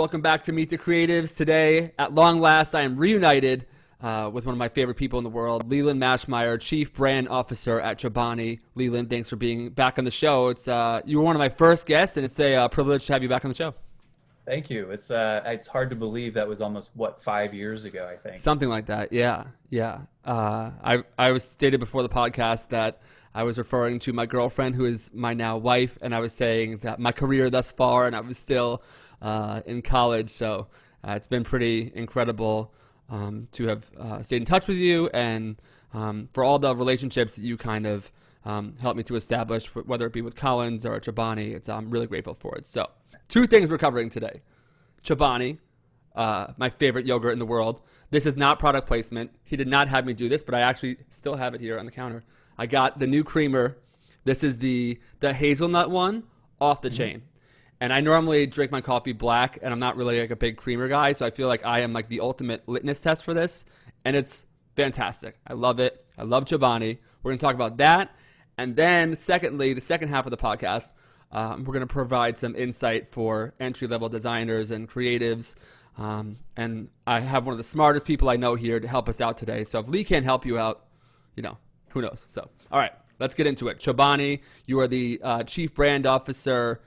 Welcome back to Meet the Creatives. Today, at long last, I am reunited with one of my favorite people in the world, Leland Maschmeyer, Chief Brand Officer at Chobani. Leland, thanks for being back on the show. You were one of my first guests, and it's a privilege to have you back on the show. Thank you. It's hard to believe that was almost 5 years ago, I think. Something like that. Yeah. I was stated before the podcast that I was referring to my girlfriend, who is my now wife, and I was saying that my career thus far, and I was still in college. So it's been pretty incredible to have stayed in touch with you, and for all the relationships that you kind of helped me to establish, whether it be with Collins or at Chobani. I'm really grateful for it. So two things we're covering today. Chobani, my favorite yogurt in the world. This is not product placement. He did not have me do this, but I actually still have it here on the counter. I got the new creamer. This is the hazelnut one, off the chain. And I normally drink my coffee black, and I'm not really like a big creamer guy, so I feel like I am like the ultimate litmus test for this, and it's fantastic. I love it. I love Chobani. We're going to talk about that. And then secondly, the second half of the podcast, we're going to provide some insight for entry-level designers and creatives. And I have one of the smartest people I know here to help us out today. So if Lee can't help you out, who knows? So, all right, let's get into it. Chobani, you are the Chief Brand Officer.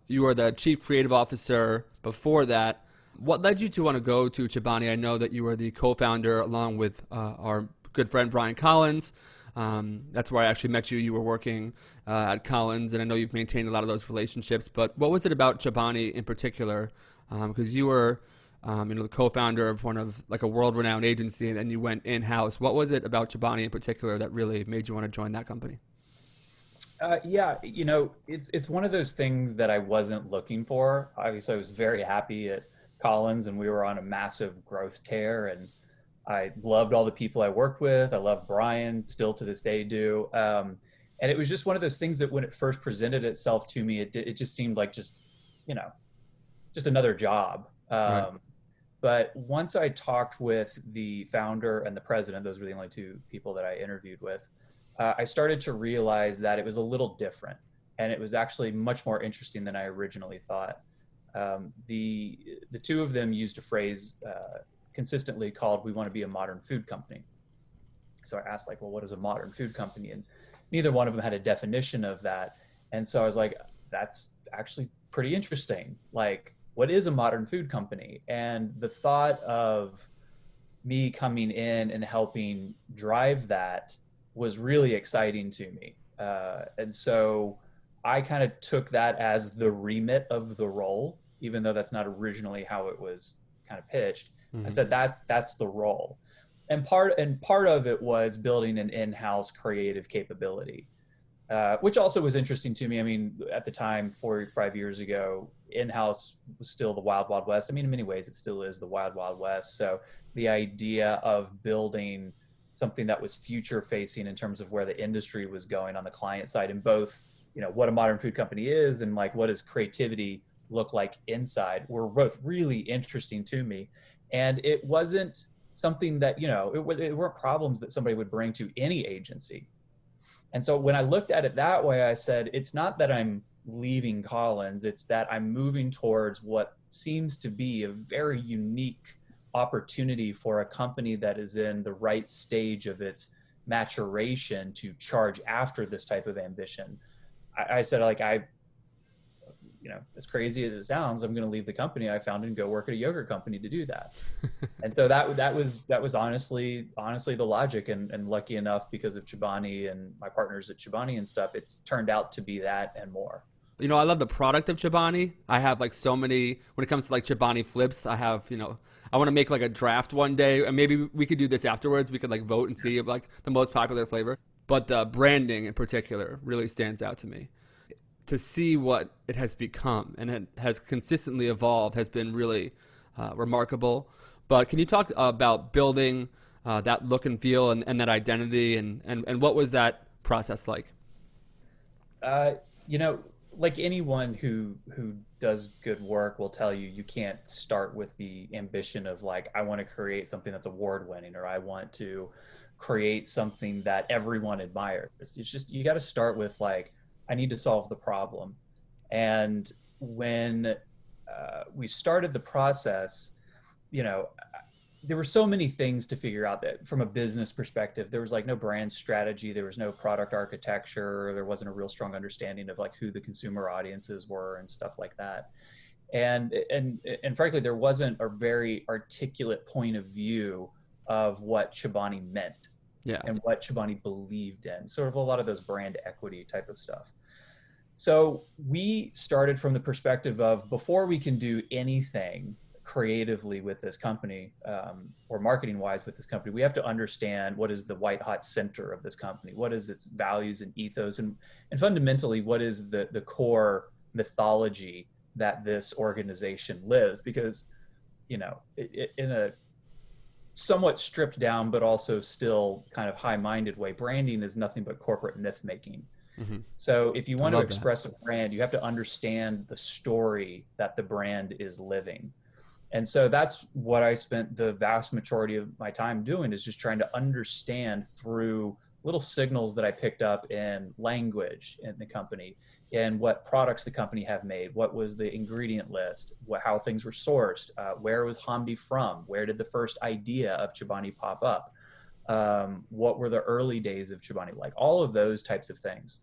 You are the Chief Creative Officer before that. What led you to want to go to Chobani? I know that you were the co-founder along with our good friend Brian Collins. That's where I actually met you. You were working at Collins, and I know you've maintained a lot of those relationships. But what was it about Chobani in particular? Because you were, the co-founder of one of like a world-renowned agency, and then you went in-house. What was it about Chobani in particular that really made you want to join that company? It's one of those things that I wasn't looking for. Obviously, I was very happy at Collins, and we were on a massive growth tear, and I loved all the people I worked with. I love Brian, still to this day do. And it was just one of those things that when it first presented itself to me, it just seemed like just another job. Right. But once I talked with the founder and the president, those were the only two people that I interviewed with, I started to realize that it was a little different, and it was actually much more interesting than I originally thought. The two of them used a phrase consistently called, "We want to be a modern food company." So I asked, like, well, what is a modern food company? And neither one of them had a definition of that. And so I was like, that's actually pretty interesting. Like, what is a modern food company? And the thought of me coming in and helping drive that was really exciting to me. And so I kind of took that as the remit of the role, even though that's not originally how it was kind of pitched. Mm-hmm. I said, that's the role. And part of it was building an in-house creative capability, which also was interesting to me. I mean, at the time, 4 or 5 years ago, in-house was still the wild, wild west. I mean, in many ways, it still is the wild, wild west. So the idea of building something that was future facing in terms of where the industry was going on the client side, and both, what a modern food company is and like what does creativity look like inside, were both really interesting to me. And it wasn't something that, it weren't problems that somebody would bring to any agency. And so when I looked at it that way, I said, it's not that I'm leaving Collins, it's that I'm moving towards what seems to be a very unique opportunity for a company that is in the right stage of its maturation to charge after this type of ambition. I said, like, as crazy as it sounds, I'm going to leave the company I founded and go work at a yogurt company to do that. And so that was honestly the logic, and lucky enough, because of Chobani and my partners at Chobani and stuff, it's turned out to be that and more. I love the product of Chobani. I have like so many, when it comes to like Chobani flips, I have, I want to make like a draft one day, and maybe we could do this afterwards. We could like vote and see like the most popular flavor. But the branding in particular really stands out to me. To see what it has become, and it has consistently evolved, has been really remarkable. But can you talk about building that look and feel and that identity, and what was that process like? Like anyone who does good work will tell you, you can't start with the ambition of like, I want to create something that's award winning, or I want to create something that everyone admires. It's just, you got to start with like, I need to solve the problem. And when we started the process, you know, there were so many things to figure out that from a business perspective, there was like no brand strategy, there was no product architecture, there wasn't a real strong understanding of like who the consumer audiences were and stuff like that. And frankly, there wasn't a very articulate point of view of what Chobani meant and what Chobani believed in, sort of a lot of those brand equity type of stuff. So we started from the perspective of, before we can do anything creatively with this company, or marketing wise with this company, we have to understand what is the white hot center of this company, what is its values and ethos, and fundamentally what is the core mythology that this organization lives. Because, you know, in a somewhat stripped down but also still kind of high-minded way, branding is nothing but corporate myth making. So if you want to express a brand, you have to understand the story that the brand is living. And so that's what I spent the vast majority of my time doing, is just trying to understand through little signals that I picked up in language in the company, and what products the company have made, what was the ingredient list, how things were sourced, where was Hamdi from, where did the first idea of Chobani pop up, what were the early days of Chobani like, all of those types of things.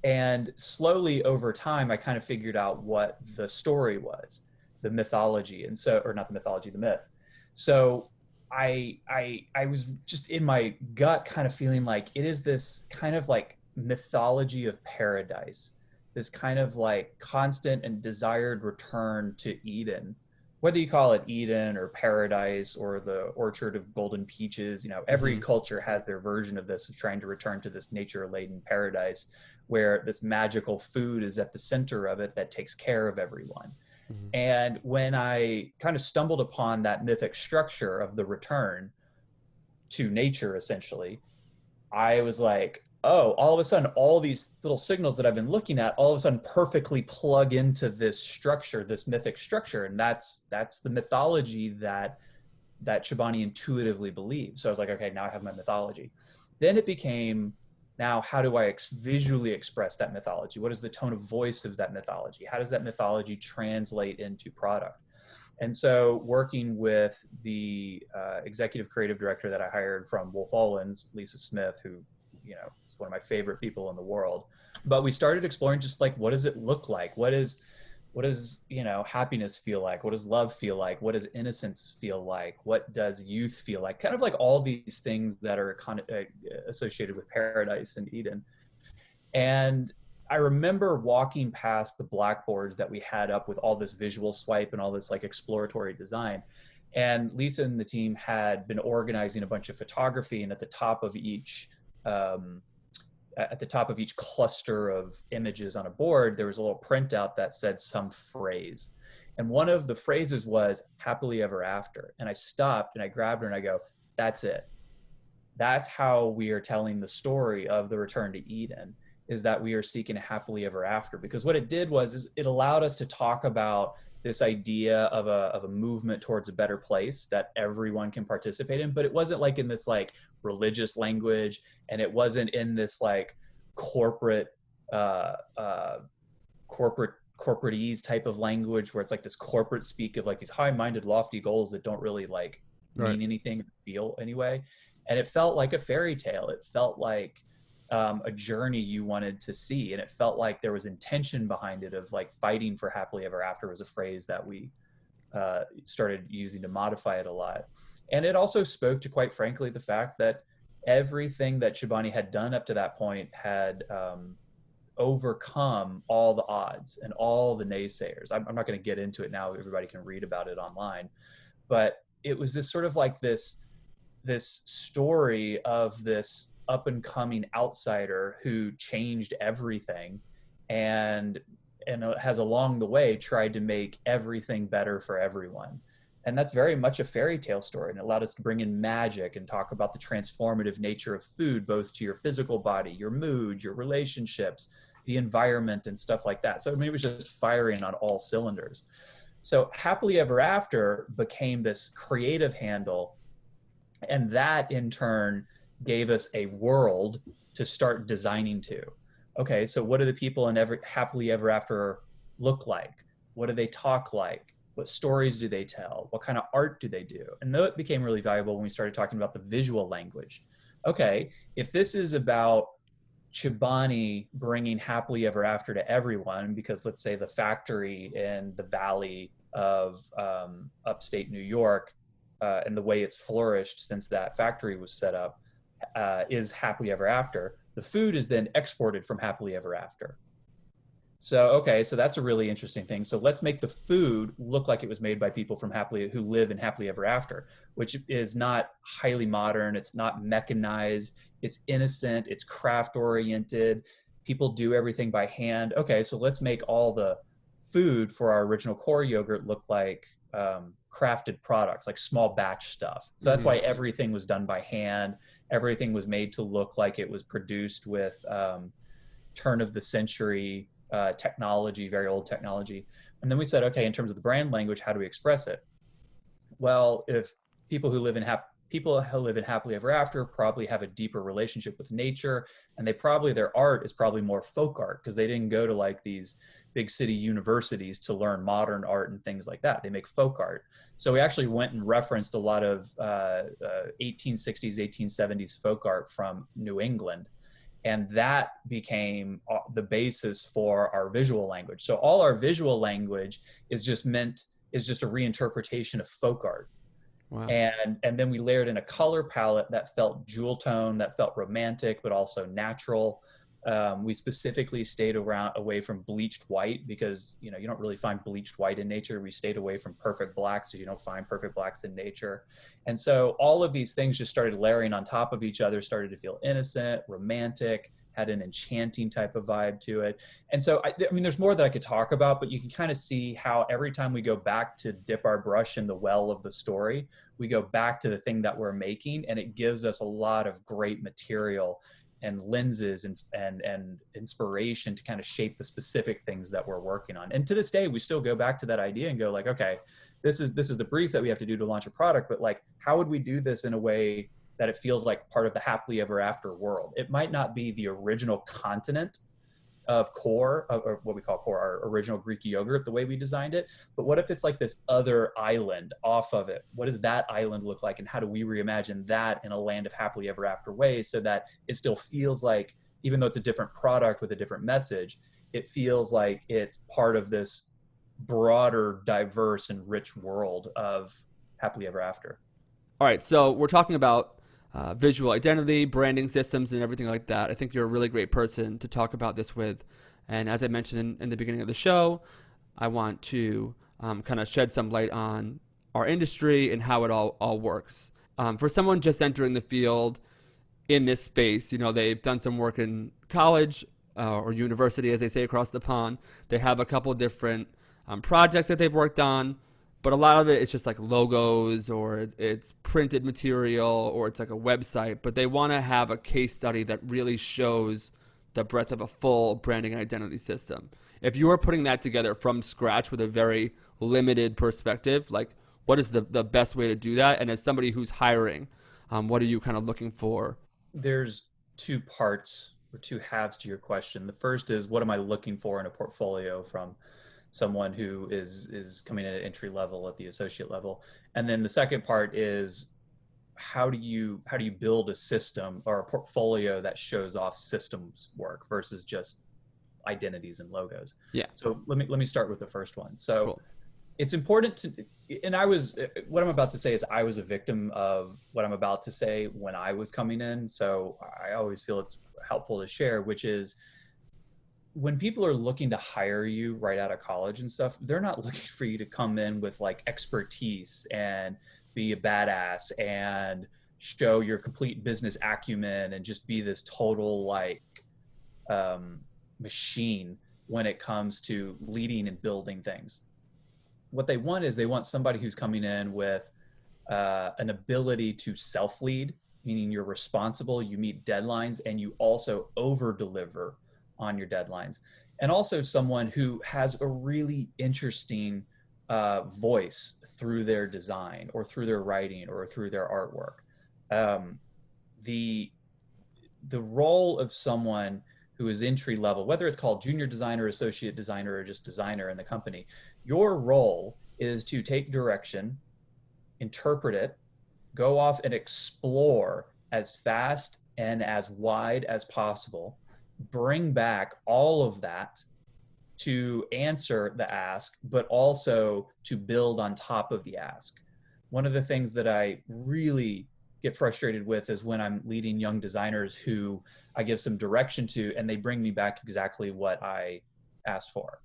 And slowly over time, I kind of figured out what the story was, the mythology. And so, or not the mythology, the myth. So I was just in my gut kind of feeling like it is this kind of like mythology of paradise, this kind of like constant and desired return to Eden. Whether you call it Eden or paradise or the orchard of golden peaches, you know, every culture has their version of this, of trying to return to this nature-laden paradise where this magical food is at the center of it that takes care of everyone. And when I kind of stumbled upon that mythic structure of the return to nature, essentially, I was like, oh, all of a sudden, all these little signals that I've been looking at, all of a sudden perfectly plug into this structure, this mythic structure. And that's the mythology that Chobani intuitively believes. So I was like, okay, now I have my mythology. Then it became, now how do I visually express that mythology? What is the tone of voice of that mythology? How does that mythology translate into product? And so working with the executive creative director that I hired from Wolf Owens, Lisa Smith, who, you know, is one of my favorite people in the world. But we started exploring just like, what does it look like? What does, you know, happiness feel like? What does love feel like? What does innocence feel like? What does youth feel like? Kind of like all these things that are associated with paradise and Eden. And I remember walking past the blackboards that we had up with all this visual swipe and all this like exploratory design. And Lisa and the team had been organizing a bunch of photography, and at the top of each cluster of images on a board, there was a little printout that said some phrase. And one of the phrases was happily ever after. And I stopped and I grabbed her and I go, that's it. That's how we are telling the story of the return to Eden, is that we are seeking a happily ever after. Because what it did was it allowed us to talk about this idea of a movement towards a better place that everyone can participate in, but it wasn't like in this like religious language, and it wasn't in this like corporateese type of language where it's like this corporate speak of like these high-minded lofty goals that don't really like mean anything or feel anyway. And it felt like a fairy tale. It felt like a journey you wanted to see, and it felt like there was intention behind it, of like fighting for happily ever after was a phrase that we started using to modify it a lot. And it also spoke to, quite frankly, the fact that everything that Chobani had done up to that point had overcome all the odds and all the naysayers. I'm not going to get into it now. Everybody can read about it online. But it was this sort of like this story of this up and coming outsider who changed everything and has along the way tried to make everything better for everyone. And that's very much a fairy tale story, and it allowed us to bring in magic and talk about the transformative nature of food, both to your physical body, your mood, your relationships, the environment, and stuff like that. So maybe it was just firing on all cylinders. So happily ever after became this creative handle, and that in turn gave us a world to start designing to. Okay, so what do the people in happily ever after look like? What do they talk like? What stories do they tell? What kind of art do they do? And though it became really valuable when we started talking about the visual language. Okay, if this is about Chobani bringing happily ever after to everyone, because let's say the factory in the valley of upstate New York and the way it's flourished since that factory was set up is happily ever after. The food is then exported from happily ever after. So, okay, so that's a really interesting thing. So let's make the food look like it was made by people from happily who live in happily ever after, which is not highly modern. It's not mechanized. It's innocent. It's craft oriented. People do everything by hand. Okay, so let's make all the food for our original core yogurt look like crafted products, like small batch stuff. So that's why everything was done by hand. Everything was made to look like it was produced with turn of the century technology, very old technology. And then we said, okay, in terms of the brand language, how do we express it? Well, if people who live in happily ever after probably have a deeper relationship with nature, and their art is probably more folk art because they didn't go to like these big city universities to learn modern art and things like that. They make folk art. So we actually went and referenced a lot of 1860s, 1870s folk art from New England. And that became the basis for our visual language. So all our visual language is just a reinterpretation of folk art. Wow. And then we layered in a color palette that felt jewel tone, that felt romantic, but also natural. We specifically stayed away from bleached white because, you don't really find bleached white in nature. We stayed away from perfect blacks because you don't find perfect blacks in nature. And so all of these things just started layering on top of each other, started to feel innocent, romantic, had an enchanting type of vibe to it. And so, I mean, there's more that I could talk about, but you can kind of see how every time we go back to dip our brush in the well of the story, we go back to the thing that we're making, and it gives us a lot of great material and lenses and inspiration to kind of shape the specific things that we're working on. And to this day, we still go back to that idea and go like, okay, this is the brief that we have to do to launch a product, but like, how would we do this in a way that it feels like part of the happily ever after world? It might not be the original continent of core, or what we call core, our original Greek yogurt, the way we designed it. But what if it's like this other island off of it? What does that island look like? And how do we reimagine that in a land of happily ever after ways so that it still feels like, even though it's a different product with a different message, it feels like it's part of this broader, diverse, and rich world of happily ever after. All right, so we're talking about visual identity, branding systems, and everything like that. I think you're a really great person to talk about this with. And as I mentioned in the beginning of the show, I want to kind of shed some light on our industry and how it all works. For someone just entering the field in this space, they've done some work in college or university, as they say across the pond. They have a couple different projects that they've worked on. But a lot of it is just like logos, or it's printed material, or it's like a website. But they want to have a case study that really shows the breadth of a full branding and identity system. If you are putting that together from scratch with a very limited perspective, like what is the best way to do that? And as somebody who's hiring, what are you kind of looking for? There's two parts or two halves to your question. The first is, what am I looking for in a portfolio from someone who is coming in at entry level, at the associate level? And then the second part is, how do you build a system or a portfolio that shows off systems work versus just identities and logos? Yeah. So let me start with the first one. So cool. It's important to, and what I'm about to say is I was a victim of what I'm about to say when I was coming in. So I always feel it's helpful to share, which is, when people are looking to hire you right out of college and stuff, they're not looking for you to come in with like expertise and be a badass and show your complete business acumen and just be this total like machine when it comes to leading and building things. What they want is, they want somebody who's coming in with an ability to self-lead, meaning you're responsible, you meet deadlines, and you also over-deliver on your deadlines. And also someone who has a really interesting voice through their design or through their writing or through their artwork. The role of someone who is entry level, whether it's called junior designer, associate designer, or just designer in the company, your role is to take direction, interpret it, go off and explore as fast and as wide as possible, bring back all of that to answer the ask, but also to build on top of the ask. One of the things that I really get frustrated with is when I'm leading young designers who I give some direction to and they bring me back exactly what I asked for.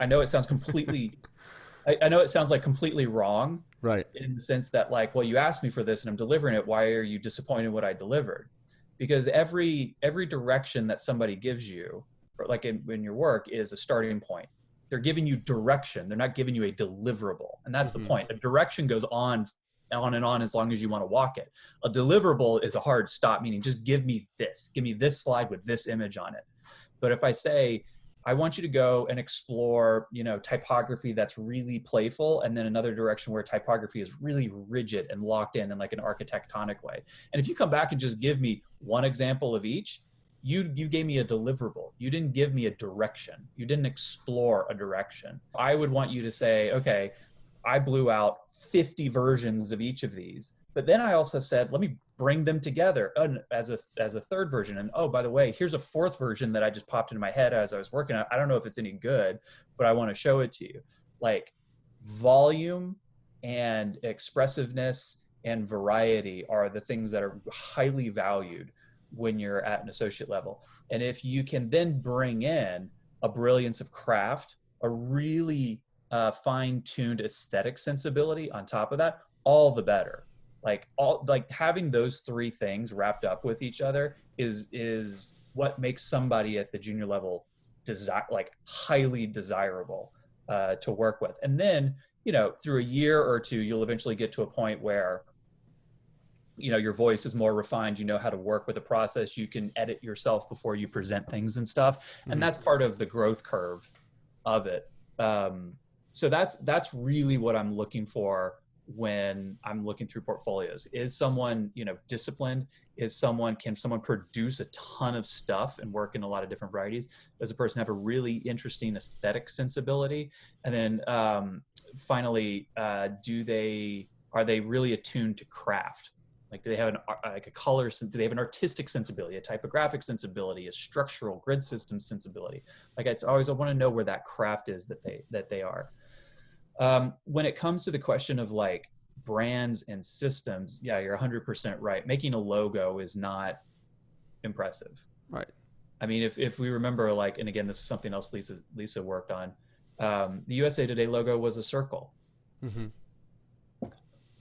I know it sounds completely I know it sounds like completely wrong, Right. in the sense that, like, well, you asked me for this and I'm delivering it. Why are you disappointed in what I delivered? Because every direction that somebody gives you, for, like in your work, is a starting point. They're giving you direction. They're not giving you a deliverable. And that's the point. A direction goes on and on as long as you want to walk it. A deliverable is a hard stop, meaning just give me this slide with this image on it. But if I say, I want you to go and explore, typography that's really playful, and then another direction where typography is really rigid and locked in like an architectonic way. And if you come back and just give me one example of each, you gave me a deliverable. You didn't give me a direction. You didn't explore a direction. I would want you to say, okay, I blew out 50 versions of each of these. But then I also said, let me bring them together as a third version. And oh, by the way, here's a fourth version that I just popped into my head as I was working on. I don't know if it's any good, but I want to show it to you. Like, volume and expressiveness and variety are the things that are highly valued when you're at an associate level. And if you can then bring in a brilliance of craft, a really fine-tuned aesthetic sensibility on top of that, all the better. Like having those three things wrapped up with each other is what makes somebody at the junior level highly desirable to work with. And then, through a year or two, you'll eventually get to a point where, your voice is more refined. You know how to work with the process. You can edit yourself before you present things and stuff. And that's part of the growth curve of it. So that's really what I'm looking for when I'm looking through portfolios. Is someone, disciplined? Can someone produce a ton of stuff and work in a lot of different varieties? Does a person have a really interesting aesthetic sensibility? And then finally, are they really attuned to craft? Like, do they have a color? Do they have an artistic sensibility, a typographic sensibility, a structural grid system sensibility? Like, I want to know where that craft is that they are. When it comes to the question of like brands and systems, yeah, you're 100% right. Making a logo is not impressive. Right. I mean, if we remember, like, and again, this is something else Lisa worked on. The USA Today logo was a circle. Mm-hmm.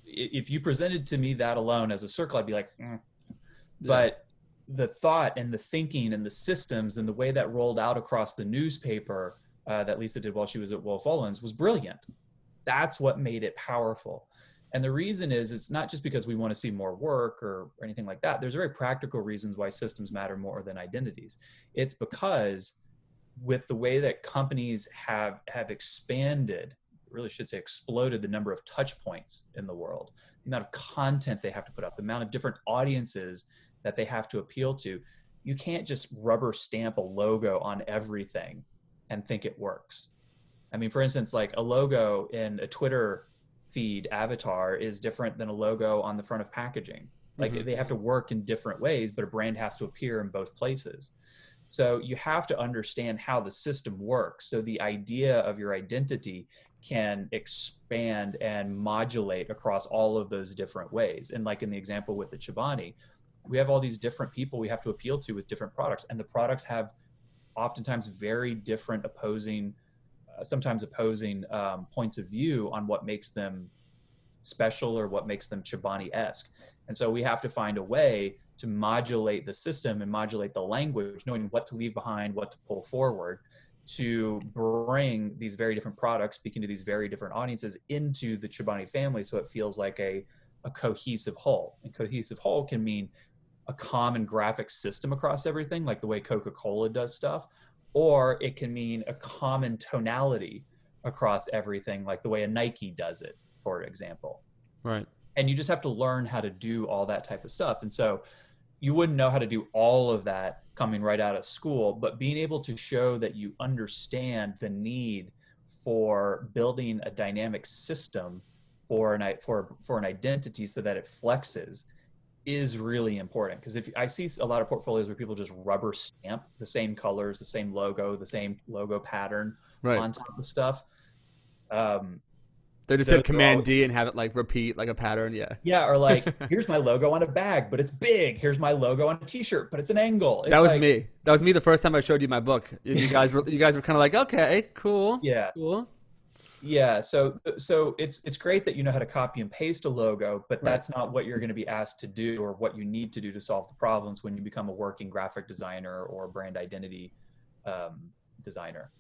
If you presented to me that alone as a circle, I'd be like, Yeah. But the thought and the thinking and the systems and the way that rolled out across the newspaper that Lisa did while she was at Wolf Owens was brilliant. That's what made it powerful. And the reason is, it's not just because we want to see more work or anything like that. There's very practical reasons why systems matter more than identities. It's because with the way that companies have expanded, really should say exploded, the number of touch points in the world, the amount of content they have to put up, the amount of different audiences that they have to appeal to. You can't just rubber stamp a logo on everything and think it works. I mean, for instance, like a logo in a Twitter feed avatar is different than a logo on the front of packaging. Like, they have to work in different ways, but a brand has to appear in both places. So you have to understand how the system works. So the idea of your identity can expand and modulate across all of those different ways. And like in the example with the Chobani, we have all these different people we have to appeal to with different products. And the products have oftentimes very different sometimes opposing points of view on what makes them special or what makes them Chobani-esque. And so we have to find a way to modulate the system and modulate the language, knowing what to leave behind, what to pull forward, to bring these very different products, speaking to these very different audiences, into the Chobani family, so it feels like a cohesive whole. And cohesive whole can mean a common graphic system across everything, like the way Coca-Cola does stuff, or it can mean a common tonality across everything, like the way a Nike does it, for example. Right. And you just have to learn how to do all that type of stuff. And so you wouldn't know how to do all of that coming right out of school, but being able to show that you understand the need for building a dynamic system for an identity so that it flexes is really important. Because if I see a lot of portfolios where people just rubber stamp the same colors, the same logo pattern Right. on top of stuff. um, They just those hit are all Command D and have it like repeat like a pattern. Yeah. Yeah, or like, here's my logo on a bag, but it's big. Here's my logo on a t-shirt, but it's an angle. That It's was like, me. That was me the first time I showed you my book. And you guys were kind of like, okay, cool, yeah, cool. yeah. So it's great that you know how to copy and paste a logo, but Right. that's not what you're going to be asked to do or what you need to do to solve the problems when you become a working graphic designer or brand identity designer.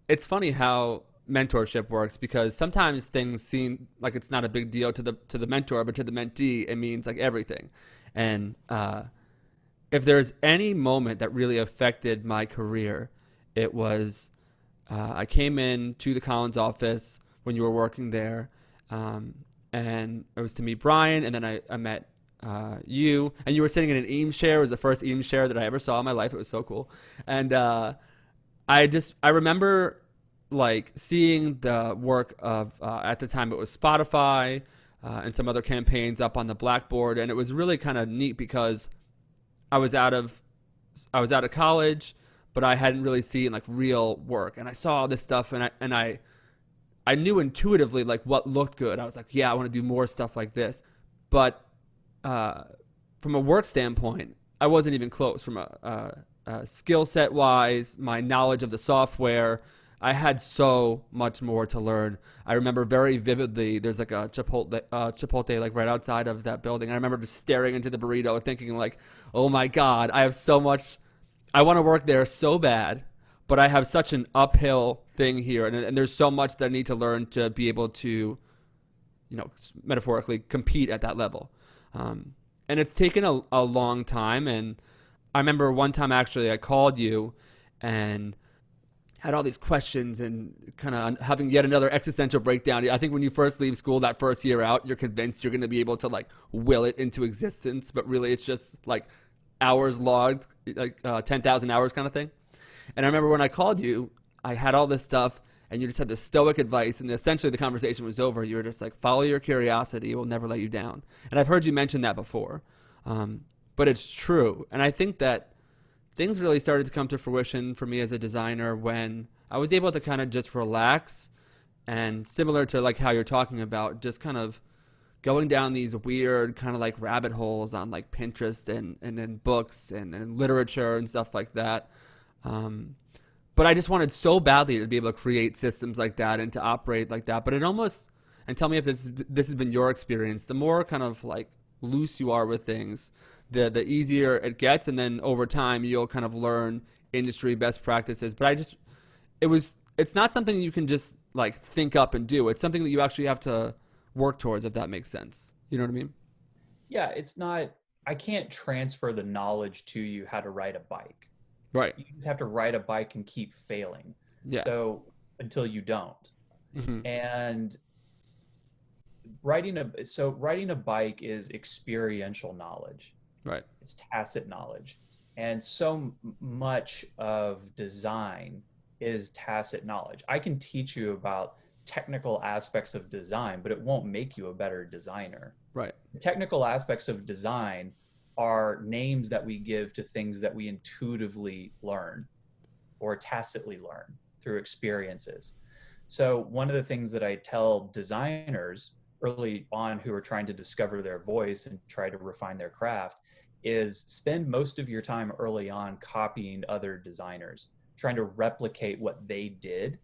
It's funny how mentorship works because sometimes things seem like it's not a big deal to the mentor, but to the mentee, it means like everything. And if there's any moment that really affected my career, it was I came in to the Collins office when you were working there, and it was to meet Brian, and then I met you, and you were sitting in an Eames chair. It was the first Eames chair that I ever saw in my life. It was so cool, and I remember like seeing the work of at the time it was Spotify and some other campaigns up on the blackboard, and it was really kind of neat because I was out of college, but I hadn't really seen like real work, and I saw all this stuff, and I knew intuitively like what looked good. I was like, yeah, I want to do more stuff like this, but from a work standpoint, I wasn't even close. From a skill set wise, my knowledge of the software, I had so much more to learn. I remember very vividly. There's like a Chipotle like right outside of that building. I remember just staring into the burrito, thinking like, "Oh my God, I have so much. I want to work there so bad, but I have such an uphill thing here, and there's so much that I need to learn to be able to, you know, metaphorically compete at that level." And it's taken a long time. And I remember one time actually I called you and had all these questions and kind of having yet another existential breakdown. I think when you first leave school that first year out, you're convinced you're going to be able to like will it into existence, but really it's just like hours logged, like 10,000 hours kind of thing. And I remember when I called you, I had all this stuff and you just had this stoic advice, and essentially the conversation was over. You were just like, follow your curiosity, it will never let you down. And I've heard you mention that before, but it's true. And I think that things really started to come to fruition for me as a designer when I was able to kind of just relax, and similar to like how you're talking about, just kind of going down these weird kind of like rabbit holes on like Pinterest and then books and literature and stuff like that. But I just wanted so badly to be able to create systems like that and to operate like that. But it almost, and tell me if this has been your experience, the more kind of like loose you are with things, the easier it gets. And then over time, you'll kind of learn industry best practices. But it's not something you can just like think up and do. It's something that you actually have to work towards, if that makes sense. You know what I mean? Yeah, it's not, I can't transfer the knowledge to you how to ride a bike. Right. You just have to ride a bike and keep failing. Yeah. So until you don't. Mm-hmm. And riding a bike is experiential knowledge. Right. It's tacit knowledge. And so much of design is tacit knowledge. I can teach you about technical aspects of design, but it won't make you a better designer. Right. The technical aspects of design are names that we give to things that we intuitively learn or tacitly learn through experiences. So one of the things that I tell designers early on who are trying to discover their voice and try to refine their craft is spend most of your time early on copying other designers, trying to replicate what they did,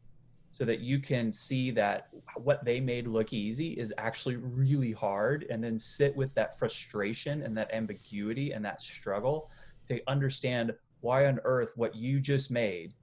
so that you can see that what they made look easy is actually really hard, and then sit with that frustration and that ambiguity and that struggle to understand why on earth what you just made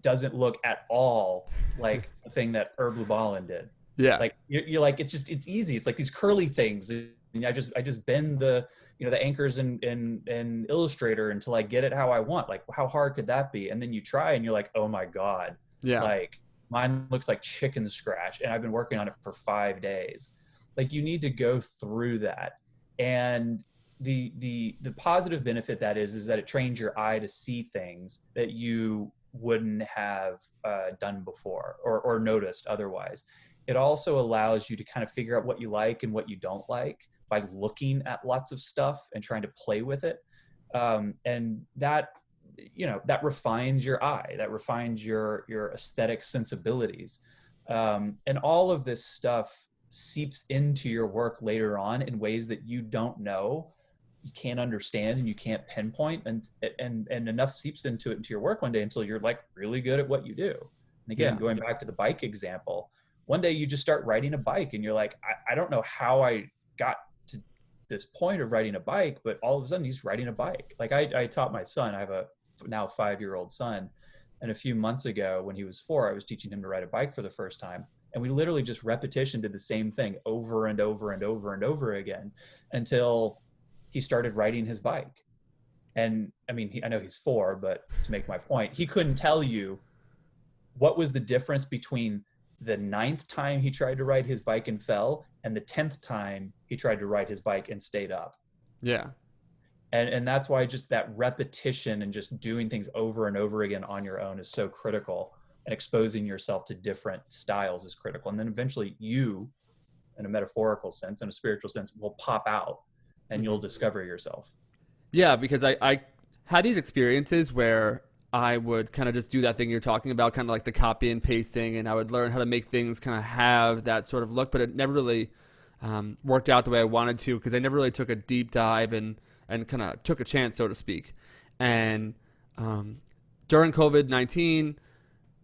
doesn't look at all like the thing that Herb Lubalin did. Yeah. Like you're like, it's easy. It's like these curly things. And I just bend the anchors in Illustrator until I get it how I want. Like, how hard could that be? And then you try and you're like, oh my God. Yeah. Like mine looks like chicken scratch and I've been working on it for 5 days. Like you need to go through that. And the positive benefit that is that it trains your eye to see things that you wouldn't have done before or noticed otherwise. It also allows you to kind of figure out what you like and what you don't like by looking at lots of stuff and trying to play with it. And that, that refines your eye, that refines your aesthetic sensibilities. And all of this stuff seeps into your work later on in ways that you don't know, you can't understand, and you can't pinpoint, and enough seeps into your work one day until you're like really good at what you do. And again, going back to the bike example, one day you just start riding a bike and you're like, I don't know how I got to this point of riding a bike, but all of a sudden he's riding a bike. Like I taught my son, I have a now 5-year-old son, and a few months ago when he was 4, I was teaching him to ride a bike for the first time. And we literally just repetition did the same thing over and over and over and over again until he started riding his bike. And I mean, I know he's 4, but to make my point, he couldn't tell you what was the difference between the 9th time he tried to ride his bike and fell and the 10th time he tried to ride his bike and stayed up. Yeah. And that's why just that repetition and just doing things over and over again on your own is so critical, and exposing yourself to different styles is critical. And then eventually you, in a metaphorical sense, in a spiritual sense, will pop out and you'll discover yourself. Yeah, because I had these experiences where I would kind of just do that thing you're talking about, kind of like the copy and pasting, and I would learn how to make things kind of have that sort of look, but it never really worked out the way I wanted to, because I never really took a deep dive and kind of took a chance, so to speak. And during COVID-19,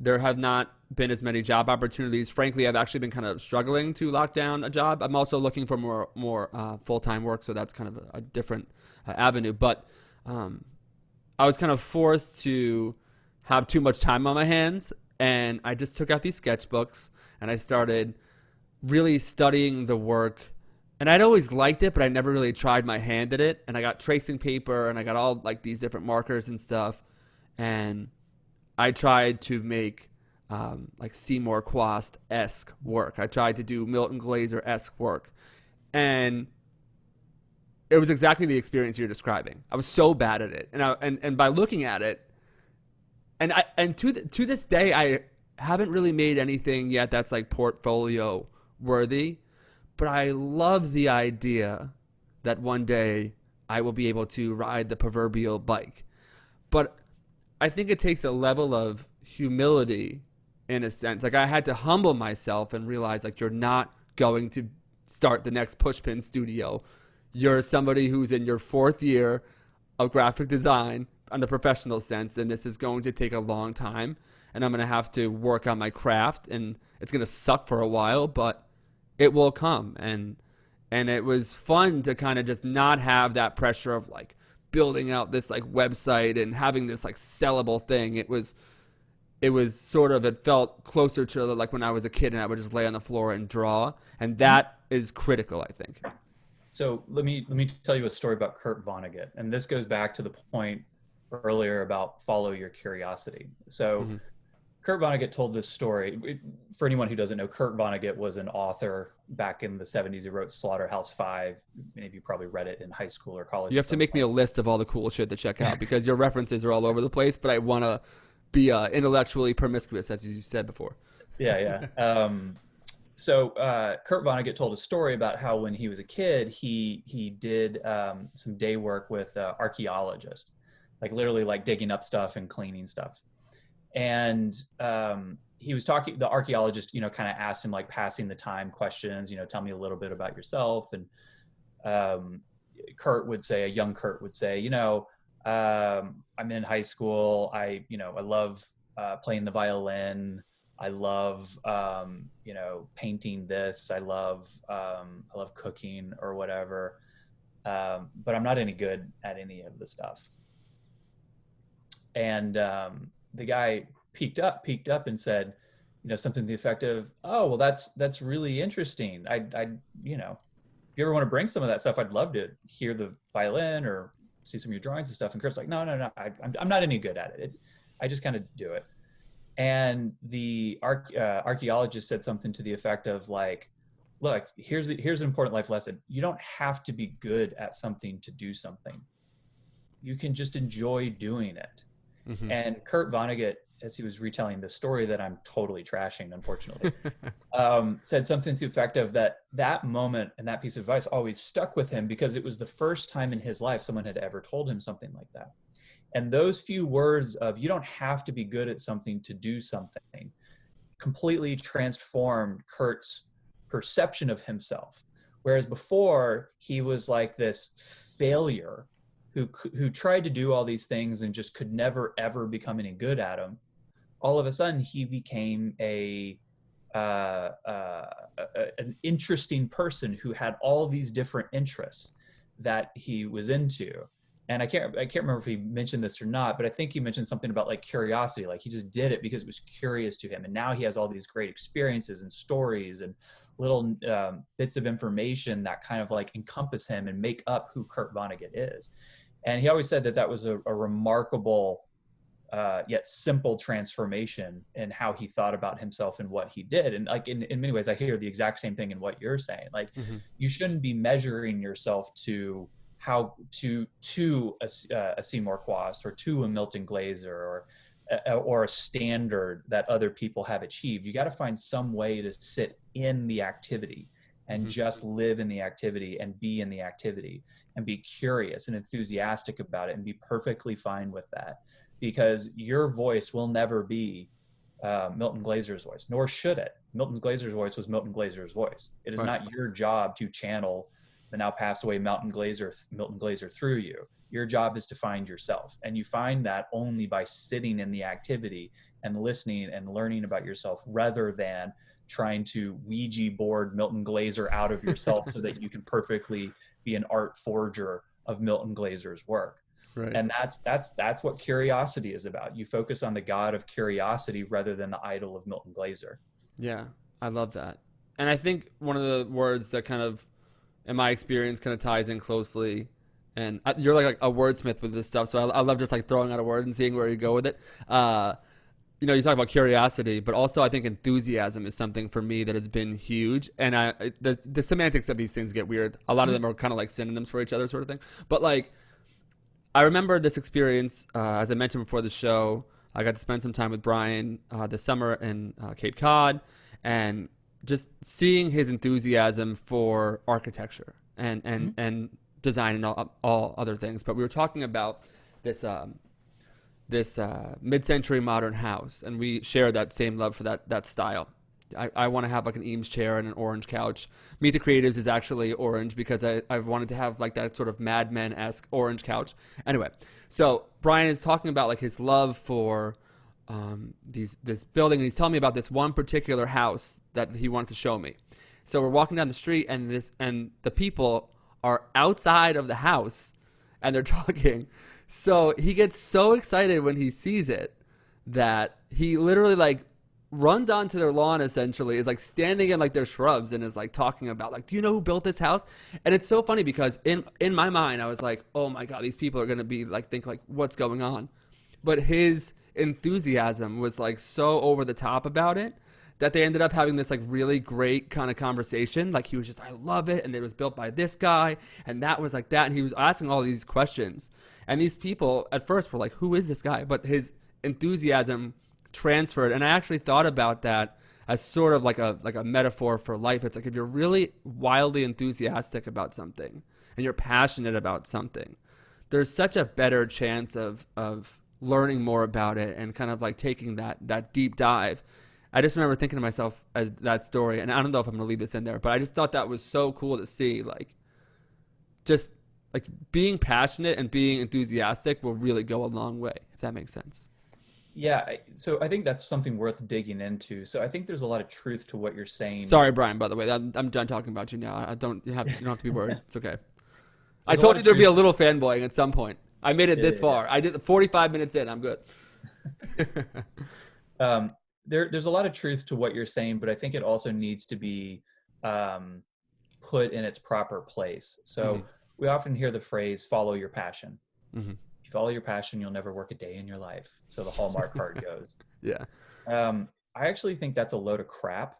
there have not been as many job opportunities. Frankly, I've actually been kind of struggling to lock down a job. I'm also looking for more full-time work, so that's kind of a different avenue. But I was kind of forced to have too much time on my hands, and I just took out these sketchbooks and I started really studying the work. And I'd always liked it, but I never really tried my hand at it. And I got tracing paper and I got all like these different markers and stuff. And I tried to make like Seymour Quast-esque work. I tried to do Milton Glaser-esque work. And it was exactly the experience you're describing. I was so bad at it. And by looking at it, and to this day, I haven't really made anything yet that's like portfolio worthy. But I love the idea that one day I will be able to ride the proverbial bike. But I think it takes a level of humility in a sense. Like I had to humble myself and realize like you're not going to start the next pushpin studio. You're somebody who's in your 4th year of graphic design on the professional sense, and this is going to take a long time. And I'm going to have to work on my craft, and it's going to suck for a while, but it will come. And it was fun to kind of just not have that pressure of like building out this like website and having this like sellable thing. It was sort of, it felt closer to like when I was a kid and I would just lay on the floor and draw. And that is critical, I think. So let me tell you a story about Kurt Vonnegut. And this goes back to the point earlier about follow your curiosity. So Kurt Vonnegut told this story. For anyone who doesn't know, Kurt Vonnegut was an author back in the 70s. He wrote Slaughterhouse-Five. Many of you probably read it in high school or college. You have to make me a list of all the cool shit to check out because your references are all over the place, but I want to be intellectually promiscuous, as you said before. Yeah. So Kurt Vonnegut told a story about how when he was a kid, he did some day work with archaeologists, like literally like digging up stuff and cleaning stuff. And he was talking, the archaeologist, kind of asked him like passing the time questions, tell me a little bit about yourself. And Kurt would say, a young Kurt would say, I'm in high school. I love playing the violin. I love, painting this. I love cooking or whatever. But I'm not any good at any of the stuff. And the guy peeked up and said, something to the effect of, "Oh, well, that's really interesting. I if you ever want to bring some of that stuff, I'd love to hear the violin or see some of your drawings and stuff." And Kurt's like, no, I'm not any good at it. I just kind of do it. And the archaeologist said something to the effect of like, look, here's an important life lesson. You don't have to be good at something to do something. You can just enjoy doing it. Mm-hmm. And Kurt Vonnegut, as he was retelling this story that I'm totally trashing, unfortunately, said something to the effect of that moment and that piece of advice always stuck with him because it was the first time in his life someone had ever told him something like that. And those few words of, you don't have to be good at something to do something, completely transformed Kurt's perception of himself. Whereas before, he was like this failure who tried to do all these things and just could never, ever become any good at them. All of a sudden, he became an interesting person who had all these different interests that he was into. And I can't remember if he mentioned this or not, but I think he mentioned something about like curiosity. Like he just did it because it was curious to him. And now he has all these great experiences and stories and little bits of information that kind of like encompass him and make up who Kurt Vonnegut is. And he always said that was a remarkable yet simple transformation in how he thought about himself and what he did. And like in many ways, I hear the exact same thing in what you're saying. Like you shouldn't be measuring yourself to a Seymour Quast or to a Milton Glaser or a standard that other people have achieved. You got to find some way to sit in the activity and just live in the activity and be in the activity and be curious and enthusiastic about it and be perfectly fine with that, because your voice will never be Milton Glaser's voice, nor should it. Milton Glaser's voice was Milton Glaser's voice. It is not your job to channel the now passed away Milton Glaser through you. Your job is to find yourself. And you find that only by sitting in the activity and listening and learning about yourself, rather than trying to Ouija board Milton Glaser out of yourself so that you can perfectly be an art forger of Milton Glaser's work. Right. And that's what curiosity is about. You focus on the God of curiosity rather than the idol of Milton Glaser. Yeah, I love that. And I think one of the words that kind of, in my experience, kind of ties in closely, and you're like a wordsmith with this stuff, so I love just like throwing out a word and seeing where you go with it. You know, you talk about curiosity, but also I think enthusiasm is something for me that has been huge. And the semantics of these things get weird. A lot of them are kind of like synonyms for each other, sort of thing. But like, I remember this experience, as I mentioned before the show. I got to spend some time with Brian this summer in Cape Cod, and just seeing his enthusiasm for architecture and design and all other things. But we were talking about this mid-century modern house, and we share that same love for that style. I want to have like an Eames chair and an orange couch. Meet the Creatives is actually orange because I've wanted to have like that sort of Mad Men-esque orange couch. Anyway, so Brian is talking about like his love for this building, and he's telling me about this one particular house that he wanted to show me. So we're walking down the street, and the people are outside of the house, and they're talking. So he gets so excited when he sees it that he literally like runs onto their lawn, essentially, is like standing in like their shrubs and is like talking about like, do you know who built this house? And it's so funny because in my mind, I was like, oh my God, these people are going to be like, think like, what's going on? But his enthusiasm was like so over the top about it that they ended up having this like really great kind of conversation. Like he was just, I love it. And it was built by this guy. And that was like that. And he was asking all these questions. And these people at first were like, who is this guy? But his enthusiasm transferred. And I actually thought about that as sort of like a metaphor for life. It's like if you're really wildly enthusiastic about something and you're passionate about something, there's such a better chance of learning more about it and kind of like taking that deep dive. I just remember thinking to myself as that story, and I don't know if I'm going to leave this in there, but I just thought that was so cool to see, like, just like being passionate and being enthusiastic will really go a long way, if that makes sense. Yeah, so I think that's something worth digging into. So I think there's a lot of truth to what you're saying. Sorry, Brian, by the way. I'm done talking about you now. You don't have to be worried. It's okay. I told you there'd be a little fanboying at some point. I made it this far. I did 45 minutes in. I'm good. There's a lot of truth to what you're saying, but I think it also needs to be put in its proper place. So we often hear the phrase, follow your passion. Mm-hmm. If you follow your passion, you'll never work a day in your life. So the Hallmark card goes. Yeah. I actually think that's a load of crap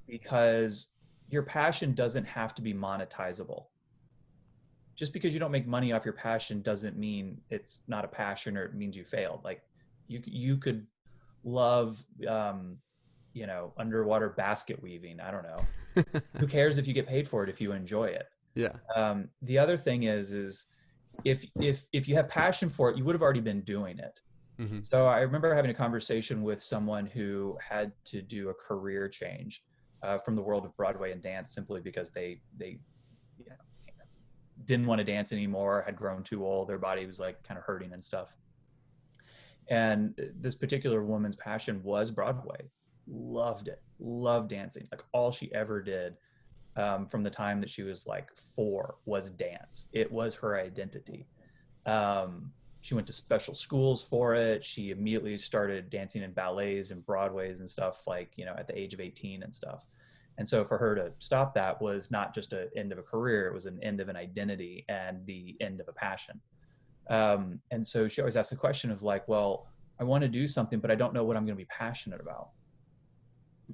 because your passion doesn't have to be monetizable. Just because you don't make money off your passion doesn't mean it's not a passion or it means you failed. Like you could love, underwater basket weaving. I don't know. Who cares if you get paid for it if you enjoy it? Yeah. The other thing is if you have passion for it, you would have already been doing it. Mm-hmm. So I remember having a conversation with someone who had to do a career change from the world of Broadway and dance simply because they didn't want to dance anymore, had grown too old, their body was like kind of hurting and stuff. And this particular woman's passion was Broadway. Loved it, loved dancing. Like all she ever did from the time that she was like 4 was dance. It was her identity. She went to special schools for it. She immediately started dancing in ballets and Broadways and stuff, like, at the age of 18 and stuff. And so for her to stop that was not just an end of a career, it was an end of an identity and the end of a passion. And so she always asked the question of like, well, I want to do something, but I don't know what I'm going to be passionate about.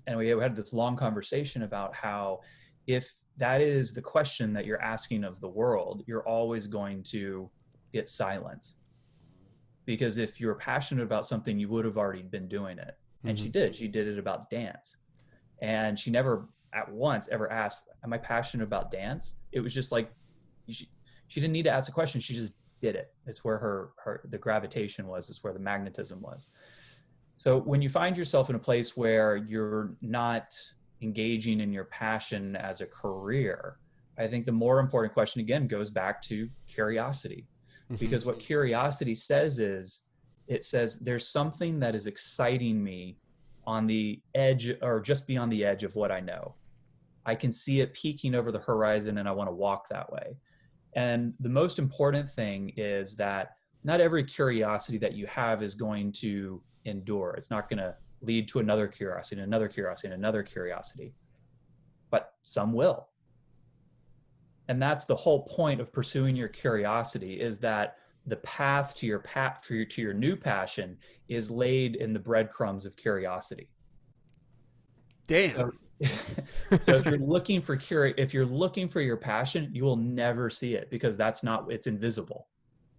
And we had this long conversation about how if that is the question that you're asking of the world, you're always going to get silence. Because if you're passionate about something, you would have already been doing it. And she did it about dance. And she never at once ever asked, am I passionate about dance? It was just like, she didn't need to ask a question. She just did it. It's where the gravitation was. It's where the magnetism was. So when you find yourself in a place where you're not engaging in your passion as a career, I think the more important question again goes back to curiosity. Because what curiosity says is, it says there's something that is exciting me on the edge or just beyond the edge of what I know. I can see it peeking over the horizon and I want to walk that way. And the most important thing is that not every curiosity that you have is going to endure. It's not going to lead to another curiosity, and another curiosity, and another curiosity, but some will. And that's the whole point of pursuing your curiosity, is that the path to your new passion is laid in the breadcrumbs of curiosity. Damn. So if you're looking for your passion, you will never see it, because it's invisible.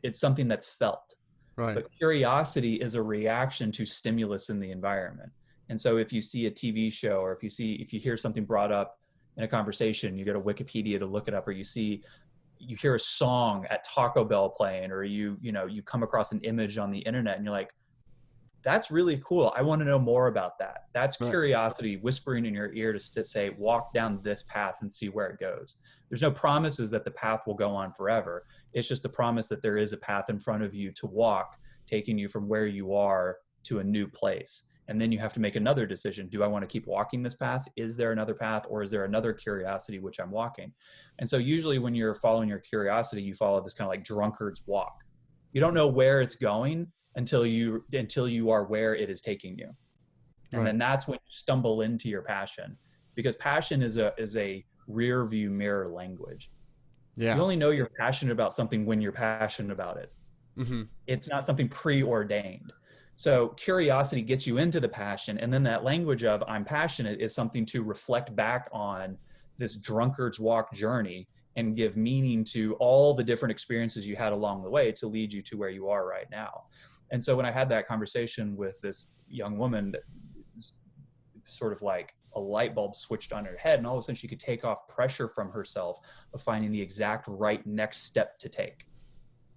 It's something that's felt. Right. But curiosity is a reaction to stimulus in the environment. And so if you see a TV show, or if you hear something brought up in a conversation, you go to Wikipedia to look it up, or you hear a song at Taco Bell playing, or you come across an image on the internet and you're like, that's really cool. I want to know more about that. That's right. Curiosity whispering in your ear to say, walk down this path and see where it goes. There's no promises that the path will go on forever. It's just a promise that there is a path in front of you to walk, taking you from where you are to a new place. And then you have to make another decision. Do I want to keep walking this path? Is there another path, or is there another curiosity which I'm walking? And so usually when you're following your curiosity, you follow this kind of like drunkard's walk. You don't know where it's going until you are where it is taking you. And right. Then that's when you stumble into your passion, because passion is a rear view mirror language. Yeah. You only know you're passionate about something when you're passionate about it. Mm-hmm. It's not something preordained. So curiosity gets you into the passion. And then that language of I'm passionate is something to reflect back on this drunkard's walk journey and give meaning to all the different experiences you had along the way to lead you to where you are right now. And so when I had that conversation with this young woman, that sort of like a light bulb switched on her head, and all of a sudden she could take off pressure from herself of finding the exact right next step to take.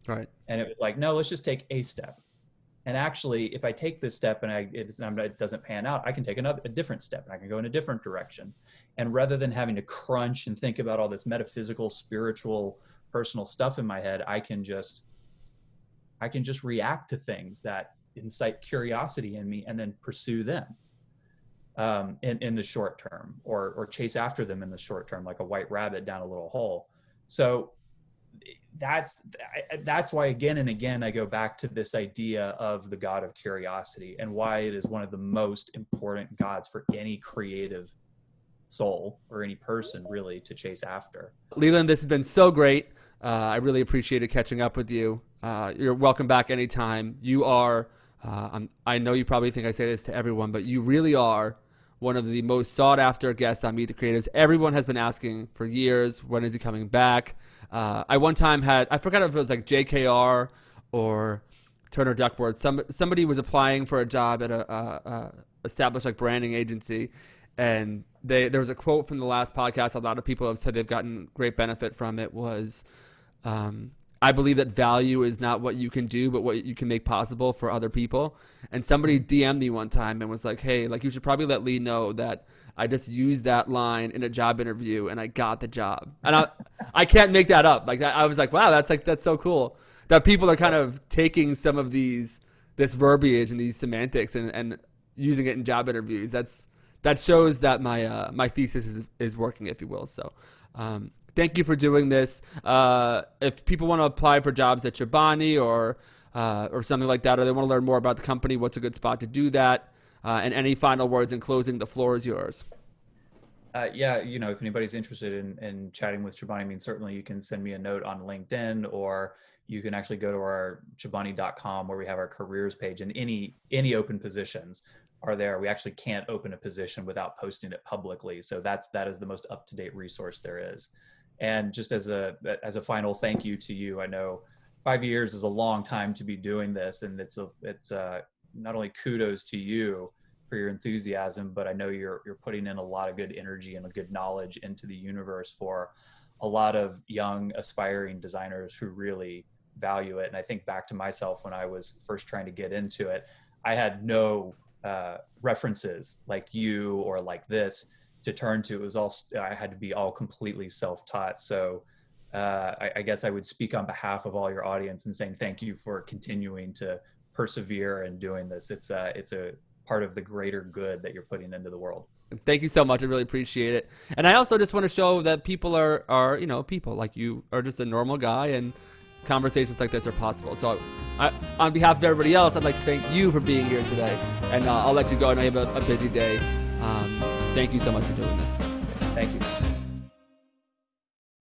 Right. And it was like, no, let's just take a step. And actually, if I take this step and it doesn't pan out, I can take a different step, and I can go in a different direction. And rather than having to crunch and think about all this metaphysical, spiritual, personal stuff in my head, I can just react to things that incite curiosity in me and then pursue them in the short term, or chase after them in the short term, like a white rabbit down a little hole. So that's why again and again I go back to this idea of the God of curiosity, and why it is one of the most important gods for any creative soul or any person really to chase after. Leland, this has been so great. I really appreciated catching up with you. You're welcome back anytime. You are, I know you probably think I say this to everyone, but you really are one of the most sought after guests on Meet the Creatives. Everyone has been asking for years, when is he coming back? I one time I forgot if it was like JKR or Turner Duckworth. Somebody was applying for a job at a established like branding agency, and there was a quote from the last podcast. A lot of people have said they've gotten great benefit from it. Was I believe that value is not what you can do, but what you can make possible for other people. And somebody DM'd me one time and was like, hey, like you should probably let Lee know that I just used that line in a job interview and I got the job. And I can't make that up. Like I was like, wow, that's so cool that people are kind of taking some of this verbiage and these semantics and using it in job interviews. That shows that my thesis is working, if you will. So, thank you for doing this. If people want to apply for jobs at Chobani or something like that, or they want to learn more about the company, what's a good spot to do that? And any final words in closing, the floor is yours. Yeah, if anybody's interested in chatting with Chobani, I mean, certainly you can send me a note on LinkedIn, or you can actually go to our Chobani.com where we have our careers page, and any open positions are there. We actually can't open a position without posting it publicly. So that is the most up-to-date resource there is. And just as a final thank you to you, I know 5 years is a long time to be doing this, and it's not only kudos to you for your enthusiasm, but I know you're putting in a lot of good energy and a good knowledge into the universe for a lot of young aspiring designers who really value it. And I think back to myself when I was first trying to get into it, I had no references like you or like this to turn to. It was all, I had to be all completely self-taught. So I guess I would speak on behalf of all your audience and saying thank you for continuing to persevere and doing this. It's a part of the greater good that you're putting into the world. Thank you so much. I really appreciate it. And I also just want to show that people are people like you are just a normal guy, and conversations like this are possible. So on behalf of everybody else, I'd like to thank you for being here today. And I'll let you go. I know you have a busy day. Thank you so much for doing this. Thank you.